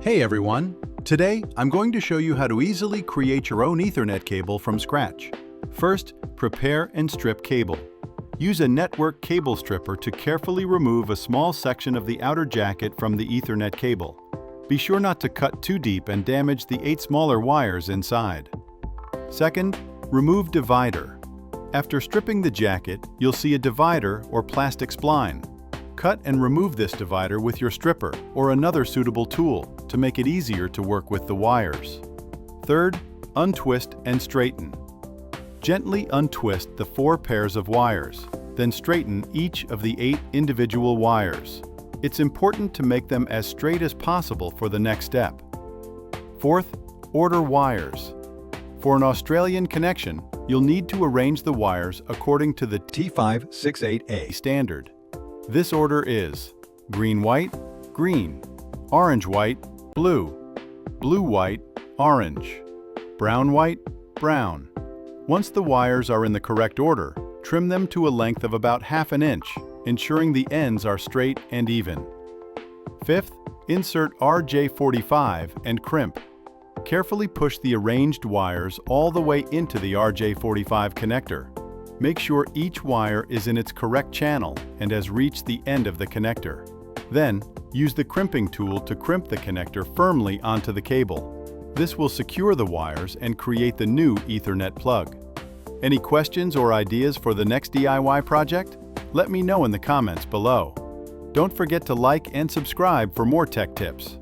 Hey everyone! Today, I'm going to show you how to easily create your own Ethernet cable from scratch. First, prepare and strip cable. Use a network cable stripper to carefully remove a small section of the outer jacket from the Ethernet cable. Be sure not to cut too deep and damage the 8 smaller wires inside. Second, remove divider. After stripping the jacket, you'll see a divider or plastic spline. Cut and remove this divider with your stripper or another suitable tool to make it easier to work with the wires. Third, untwist and straighten. Gently untwist the 4 pairs of wires, then straighten each of the 8 individual wires. It's important to make them as straight as possible for the next step. Fourth, order wires. For an Australian connection, you'll need to arrange the wires according to the T568A standard. This order is green-white, green, orange-white, blue, blue-white, orange, brown-white, brown. Once the wires are in the correct order, trim them to a length of about ½ an inch, ensuring the ends are straight and even. Fifth, insert RJ45 and crimp. Carefully push the arranged wires all the way into the RJ45 connector. Make sure each wire is in its correct channel and has reached the end of the connector. Then, use the crimping tool to crimp the connector firmly onto the cable. This will secure the wires and create the new Ethernet plug. Any questions or ideas for the next DIY project? Let me know in the comments below. Don't forget to like and subscribe for more tech tips.